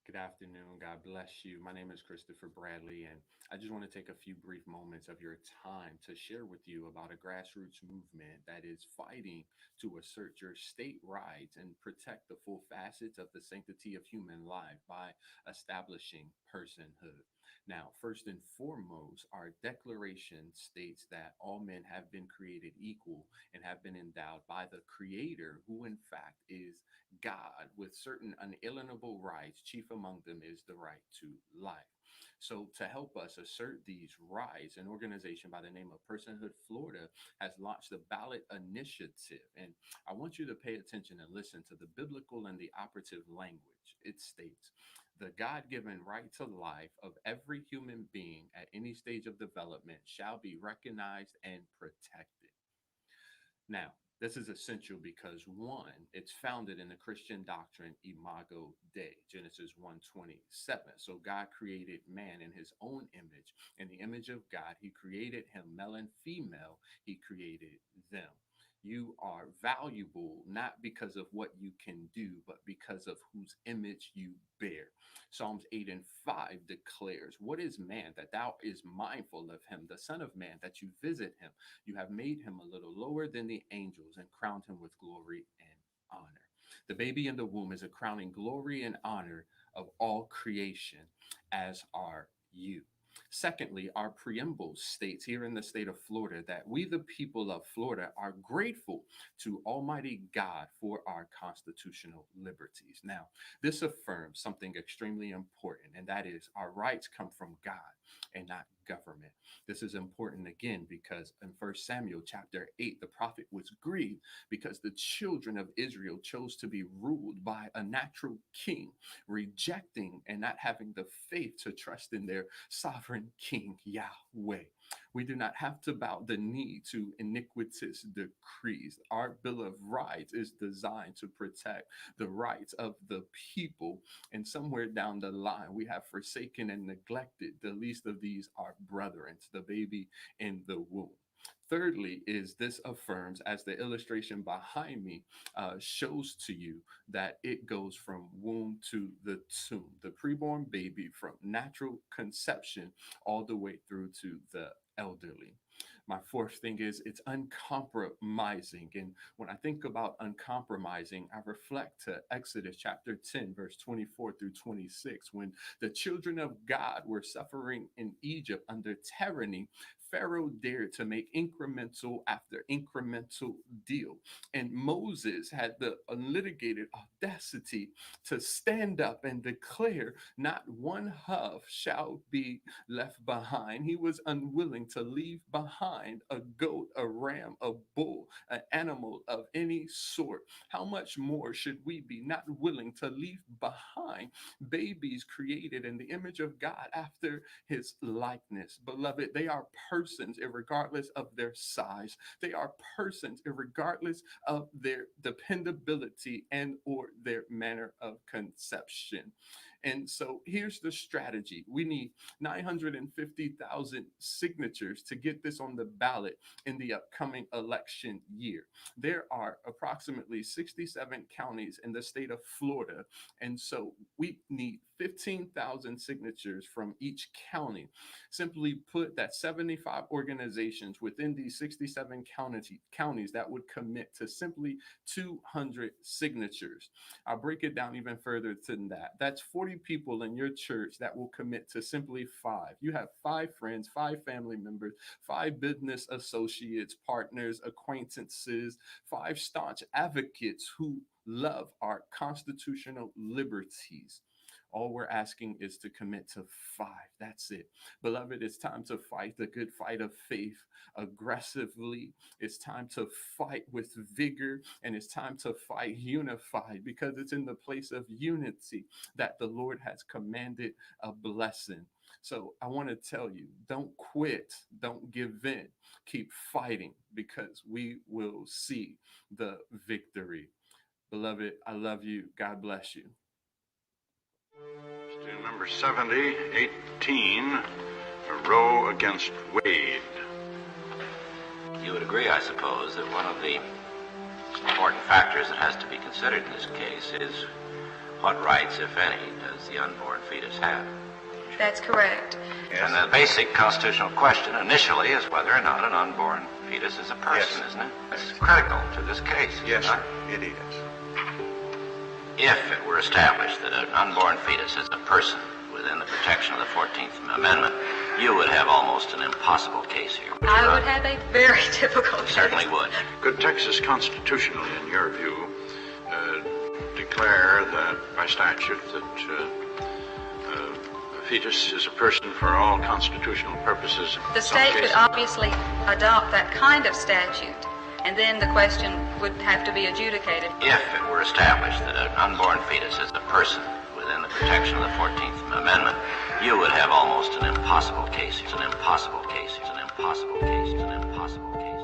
Good afternoon. God bless you. My name is Christopher Bradley, and I just want to take a few brief moments of your time to share with you about a grassroots movement that is fighting to assert your state rights and protect the full facets of the sanctity of human life by establishing personhood. Now, first and foremost, our declaration states that all men have been created equal and have been endowed by the Creator, who in fact is God, with certain unalienable rights. Chief among them is the right to life. So, to help us assert these rights, an organization by the name of Personhood Florida has launched the ballot initiative. And I want you to pay attention and listen to the biblical and the operative language. It states, the God given right to life of every human being at any stage of development shall be recognized and protected. Now, this is essential because one, it's founded in the Christian doctrine Imago Dei, Genesis 1:27. So God created man in his own image. In the image of God, he created him, male and female, he created them. You are valuable not because of what you can do, but because of whose image you bear. Psalms 8 and 5 declares, what is man that thou is mindful of him, the Son of Man that you visit him? You have made him a little lower than the angels and crowned him with glory and honor. The baby in the womb is a crowning glory and honor of all creation, as are you. Secondly, our preamble states here in the state of Florida that we, the people of Florida, are grateful to Almighty God for our constitutional liberties. Now, this affirms something extremely important, and that is our rights come from God and not government. This is important again because in 1 Samuel chapter 8, the prophet was grieved because the children of Israel chose to be ruled by a natural king, rejecting and not having the faith to trust in their sovereign king, Yahweh. We do not have to bow the knee to iniquitous decrees. Our Bill of Rights is designed to protect the rights of the people. And somewhere down the line, we have forsaken and neglected the least of these, our brethren, the baby in the womb. Thirdly, is this affirms, as the illustration behind me shows to you, that it goes from womb to the tomb, the preborn baby from natural conception all the way through to the elderly. My fourth thing is it's uncompromising. And when I think about uncompromising, I reflect to Exodus chapter 10, verse 24 through 26, when the children of God were suffering in Egypt under tyranny. Pharaoh dared to make incremental after incremental deal. And Moses had the unlitigated audacity to stand up and declare, not one hoof shall be left behind. He was unwilling to leave behind a goat, a ram, a bull, an animal of any sort. How much more should we be not willing to leave behind babies created in the image of God after his likeness? Beloved, they are persons irregardless of their size. They are persons irregardless of their dependability and or their manner of conception. And so here's the strategy. We need 950,000 signatures to get this on the ballot in the upcoming election year. There are approximately 67 counties in the state of Florida. And so we need 15,000 signatures from each county. Simply put, that 75 organizations within these 67 counties that would commit to simply 200 signatures. I'll break it down even further than that. That's 40 people in your church that will commit to simply 5. You have 5 friends, 5 family members, 5 business associates, partners, acquaintances, 5 staunch advocates who love our constitutional liberties. All we're asking is to commit to 5. That's it. Beloved, it's time to fight the good fight of faith aggressively. It's time to fight with vigor, and it's time to fight unified, because it's in the place of unity that the Lord has commanded a blessing. So I want to tell you, don't quit, don't give in, keep fighting, because we will see the victory. Beloved, I love you. God bless you. Student number 7018, Roe against Wade. You would agree, I suppose, that one of the important factors that has to be considered in this case is What rights, if any, does the unborn fetus have? That's correct. Yes. And the basic constitutional question initially is whether or not an unborn fetus is a person, Yes. isn't it? It's critical to this case. is it Yes, not? sir. It is. If it were established that an unborn fetus is a person within the protection of the 14th Amendment, you would have almost an impossible case here. I would have a very difficult case. Certainly would. Could Texas constitutionally, in your view, declare that by statute that a fetus is a person for all constitutional purposes? The state could obviously adopt that kind of statute, and then the question would have to be adjudicated. If it were established that an unborn fetus is a person within the protection of the 14th Amendment, you would have almost an impossible case. It's an impossible case. It's an impossible case. It's an impossible case.